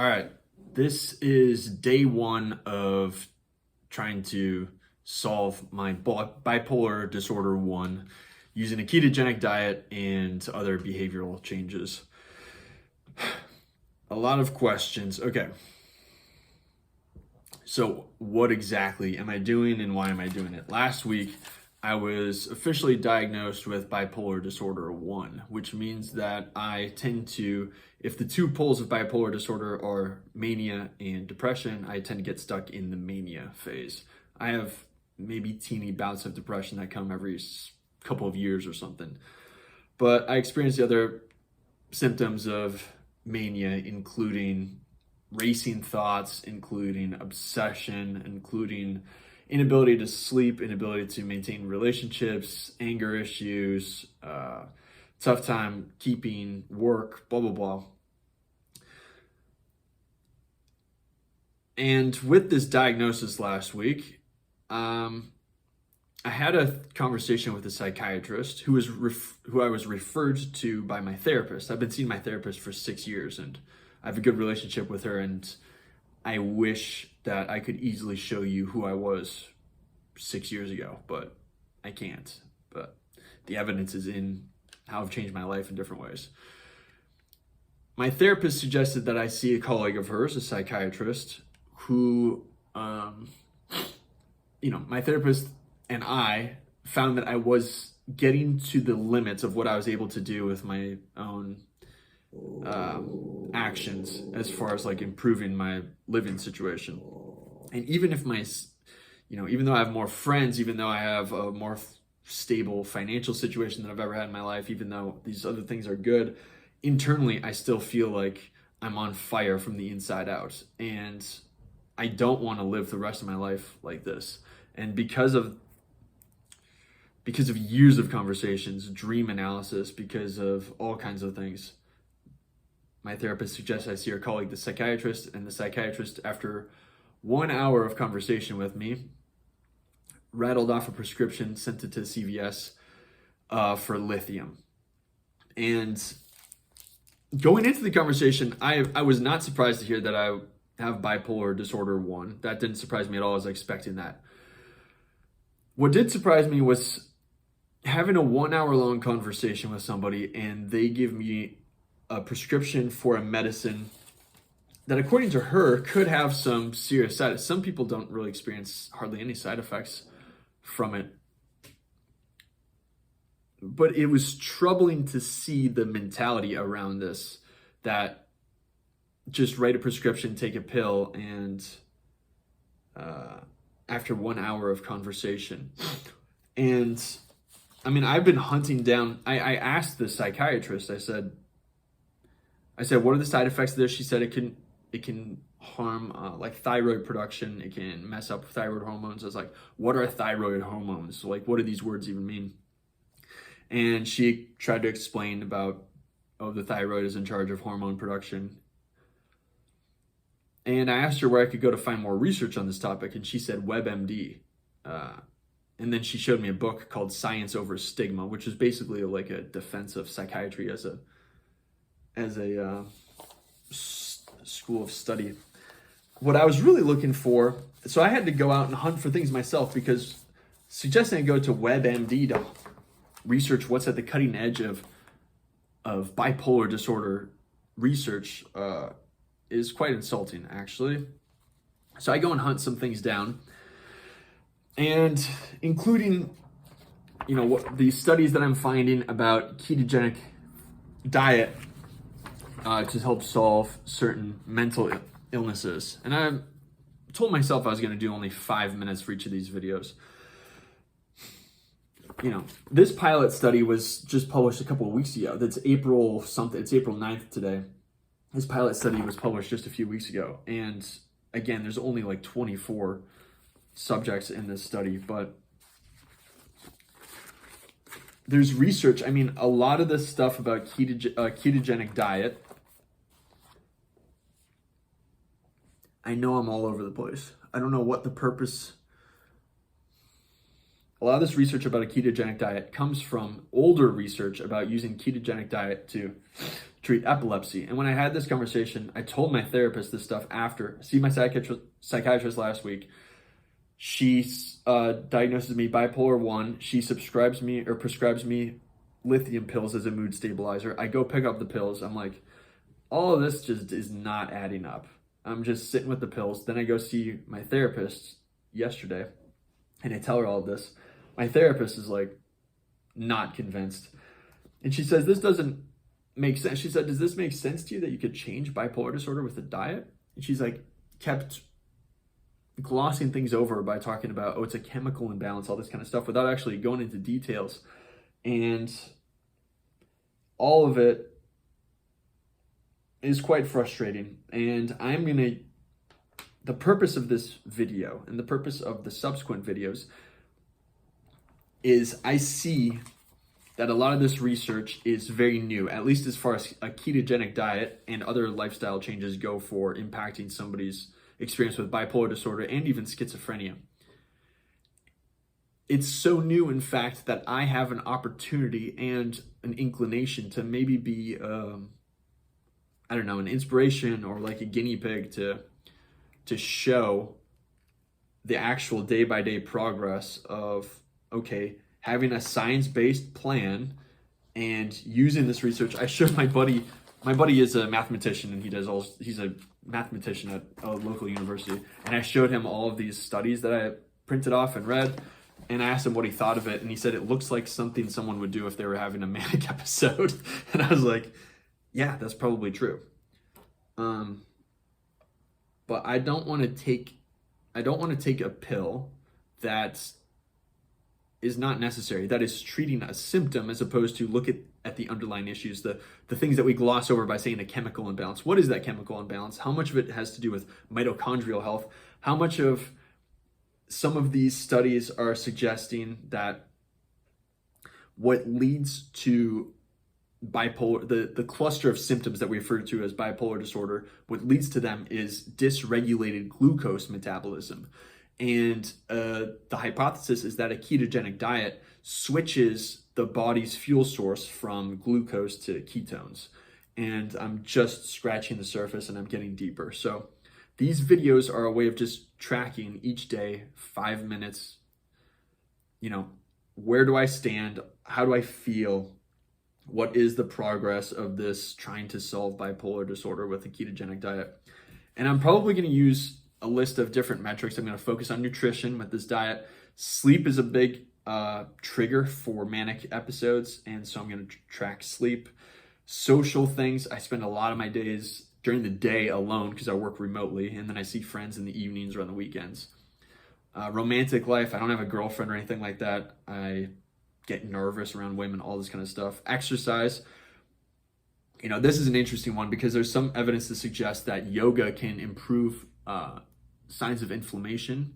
All right, this is day one of trying to solve my bipolar disorder 1 using a ketogenic diet and other behavioral changes. A lot of questions. Okay, so what exactly am I doing and why am I doing it? Last week, I was officially diagnosed with bipolar disorder 1, which means that I tend to, if the two poles of bipolar disorder are mania and depression, I tend to get stuck in the mania phase. I have maybe teeny bouts of depression that come every couple of years or something. But I experience the other symptoms of mania, including racing thoughts, including obsession, including inability to sleep, inability to maintain relationships, anger issues, tough time keeping work, blah, blah, blah. And with this diagnosis last week, I had a conversation with a psychiatrist who I was referred to by my therapist. I've been seeing my therapist for 6 years, and I have a good relationship with her, and I wish that I could easily show you who I was 6 years ago, but I can't. But the evidence is in how I've changed my life in different ways. My therapist suggested that I see a colleague of hers, a psychiatrist, who, my therapist and I found that I was getting to the limits of what I was able to do with my own actions as far as like improving my living situation. And even if even though I have more friends, even though I have a more stable financial situation than I've ever had in my life, even though these other things are good, internally I still feel like I'm on fire from the inside out, and I don't want to live the rest of my life like this. And because of years of conversations, dream analysis, because of all kinds of things, my therapist suggests I see her colleague, the psychiatrist, and the psychiatrist, after 1 hour of conversation with me, rattled off a prescription, sent it to CVS for lithium. And going into the conversation, I was not surprised to hear that I have bipolar disorder 1. That didn't surprise me at all. I was expecting that. What did surprise me was having a 1 hour long conversation with somebody, and they give me a prescription for a medicine that, according to her, could have some serious side effects. Some people don't really experience hardly any side effects from it. But it was troubling to see the mentality around this, that just write a prescription, take a pill, and after 1 hour of conversation. And I mean, I've been hunting down, I asked the psychiatrist, I said, what are the side effects of this? She said it can harm like thyroid production. It can mess up thyroid hormones. I was like, what are thyroid hormones? Like, what do these words even mean? And she tried to explain about, the thyroid is in charge of hormone production. And I asked her where I could go to find more research on this topic, and she said WebMD. And then she showed me a book called Science Over Stigma, which is basically like a defense of psychiatry as a school of study. What I was really looking for, so I had to go out and hunt for things myself, because suggesting I go to WebMD to research what's at the cutting edge of bipolar disorder research is quite insulting, actually. So I go and hunt some things down, and including, what the studies that I'm finding about ketogenic diet to help solve certain mental illnesses. And I told myself I was going to do only 5 minutes for each of these videos. This pilot study was just published a couple of weeks ago. That's April something. It's April 9th today. This pilot study was published just a few weeks ago. And again, there's only like 24 subjects in this study, but there's research. I mean, a lot of this stuff about ketogenic diet, I know I'm all over the place. I don't know what the purpose. A lot of this research about a ketogenic diet comes from older research about using ketogenic diet to treat epilepsy. And when I had this conversation, I told my therapist this stuff after. I see my psychiatrist last week. She diagnoses me bipolar 1. She prescribes me lithium pills as a mood stabilizer. I go pick up the pills. I'm like, all of this just is not adding up. I'm just sitting with the pills. Then I go see my therapist yesterday, and I tell her all of this. My therapist is like, not convinced. And she says, this doesn't make sense. She said, does this make sense to you that you could change bipolar disorder with a diet? And she's like, kept glossing things over by talking about, oh, it's a chemical imbalance, all this kind of stuff, without actually going into details. And all of it is quite frustrating. And the purpose of this video and the purpose of the subsequent videos is I see that a lot of this research is very new, at least as far as a ketogenic diet and other lifestyle changes go for impacting somebody's experience with bipolar disorder and even schizophrenia. It's so new, in fact, that I have an opportunity and an inclination to maybe be, I don't know, an inspiration or like a guinea pig to show the actual day-by-day progress of, okay, having a science-based plan and using this research. I showed my buddy is a mathematician, and he's a mathematician at a local university, and I showed him all of these studies that I printed off and read, and I asked him what he thought of it, and he said it looks like something someone would do if they were having a manic episode. And I was like, yeah, that's probably true. But I don't want to take a pill that is not necessary, that is treating a symptom as opposed to look at the underlying issues, the things that we gloss over by saying a chemical imbalance. What is that chemical imbalance? How much of it has to do with mitochondrial health? How much of some of these studies are suggesting that what leads to bipolar, the cluster of symptoms that we refer to as bipolar disorder, what leads to them is dysregulated glucose metabolism. And the hypothesis is that a ketogenic diet switches the body's fuel source from glucose to ketones. And I'm just scratching the surface and I'm getting deeper. So these videos are a way of just tracking each day, 5 minutes, where do I stand? How do I feel? What is the progress of this trying to solve bipolar disorder with a ketogenic diet? And I'm probably going to use a list of different metrics. I'm going to focus on nutrition with this diet. Sleep is a big trigger for manic episodes, and so I'm going to track sleep. Social things, I spend a lot of my days during the day alone because I work remotely, and then I see friends in the evenings or on the weekends. Romantic life, I don't have a girlfriend or anything like that. I get nervous around women, all this kind of stuff. Exercise, this is an interesting one because there's some evidence to suggest that yoga can improve signs of inflammation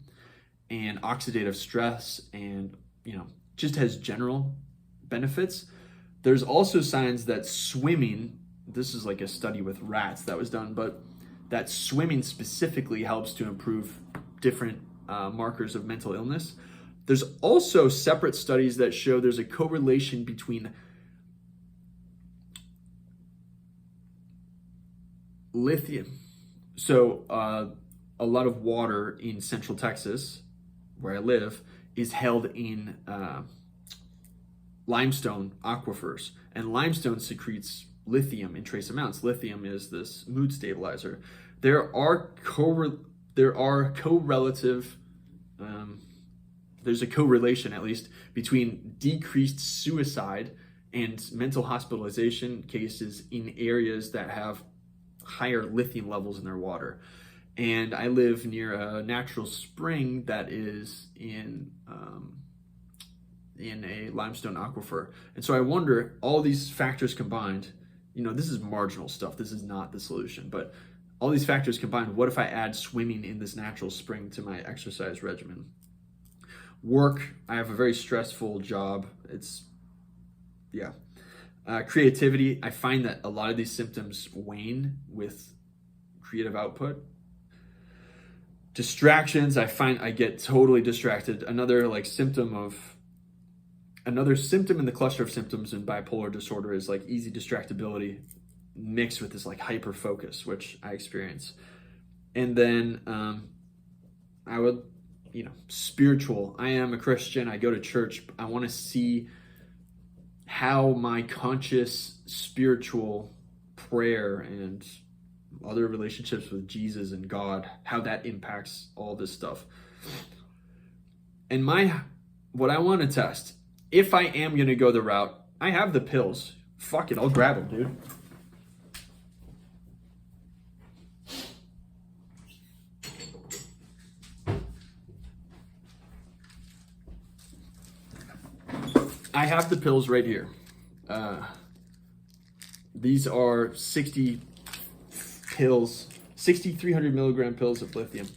and oxidative stress, and just has general benefits. There's also signs that swimming, this is like a study with rats that was done, but that swimming specifically helps to improve different markers of mental illness. There's also separate studies that show there's a correlation between lithium. So a lot of water in Central Texas, where I live, is held in limestone aquifers, and limestone secretes lithium in trace amounts. Lithium is this mood stabilizer. There's a correlation, at least, between decreased suicide and mental hospitalization cases in areas that have higher lithium levels in their water. And I live near a natural spring that is in a limestone aquifer. And so I wonder, all these factors combined, this is marginal stuff. This is not the solution, but all these factors combined, what if I add swimming in this natural spring to my exercise regimen? Work, I have a very stressful job. Creativity, I find that a lot of these symptoms wane with creative output. Distractions, I find I get totally distracted. Another symptom in the cluster of symptoms in bipolar disorder is easy distractibility. mixed with this like hyper focus, which I experience. And then I would, spiritual. I am a Christian. I go to church. I want to see how my conscious spiritual prayer and other relationships with Jesus and God, how that impacts all this stuff. And what I want to test, if I am going to go the route, I have the pills. Fuck it, I'll grab them, dude. I have the pills right here. These are 60 pills, 6,300 milligram pills of lithium.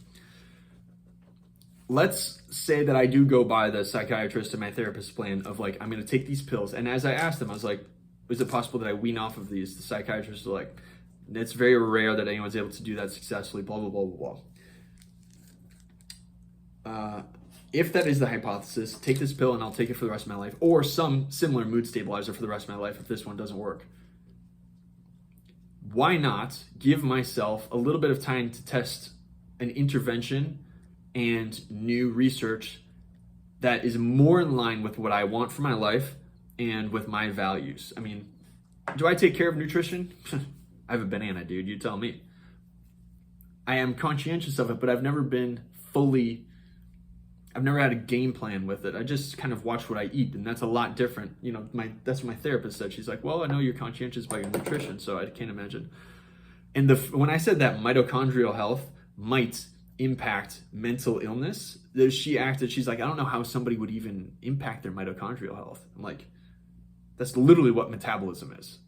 Let's say that I do go by the psychiatrist and my therapist's plan of like, I'm going to take these pills. And as I asked them, I was like, is it possible that I wean off of these? The psychiatrist was like, it's very rare that anyone's able to do that successfully, blah, blah, blah, blah, blah. If that is the hypothesis, take this pill and I'll take it for the rest of my life, or some similar mood stabilizer for the rest of my life if this one doesn't work. Why not give myself a little bit of time to test an intervention and new research that is more in line with what I want for my life and with my values? I mean, do I take care of nutrition? I have a banana, dude. You tell me. I am conscientious of it, but I've never had a game plan with it. I just kind of watch what I eat, and that's a lot different. That's what my therapist said. She's like, well, I know you're conscientious about your nutrition, so I can't imagine. And when I said that mitochondrial health might impact mental illness, she's like, I don't know how somebody would even impact their mitochondrial health. I'm like, that's literally what metabolism is.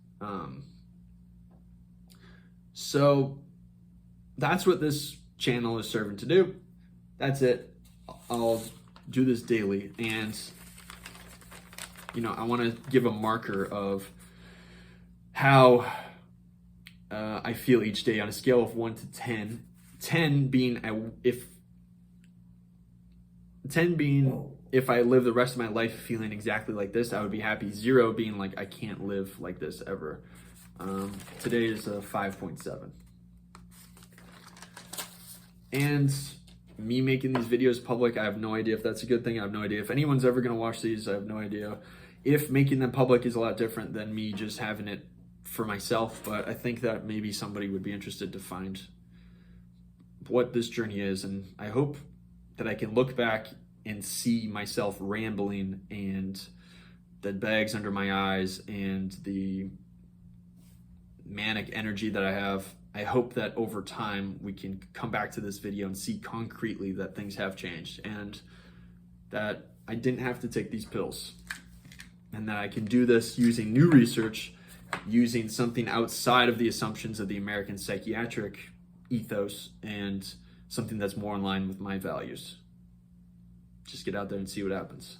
So that's what this channel is serving to do. That's it. I'll do this daily, and I want to give a marker of how I feel each day on a scale of 1 to 10. 10 being if I live the rest of my life feeling exactly like this, I would be happy. 0 being like I can't live like this ever. Today is a 5.7. And me making these videos public, I have no idea if that's a good thing. I have no idea if anyone's ever going to watch these. I have no idea if making them public is a lot different than me just having it for myself. But I think that maybe somebody would be interested to find what this journey is. And I hope that I can look back and see myself rambling and the bags under my eyes and the manic energy that I have. I hope that over time we can come back to this video and see concretely that things have changed and that I didn't have to take these pills, and that I can do this using new research, using something outside of the assumptions of the American psychiatric ethos, and something that's more in line with my values. Just get out there and see what happens.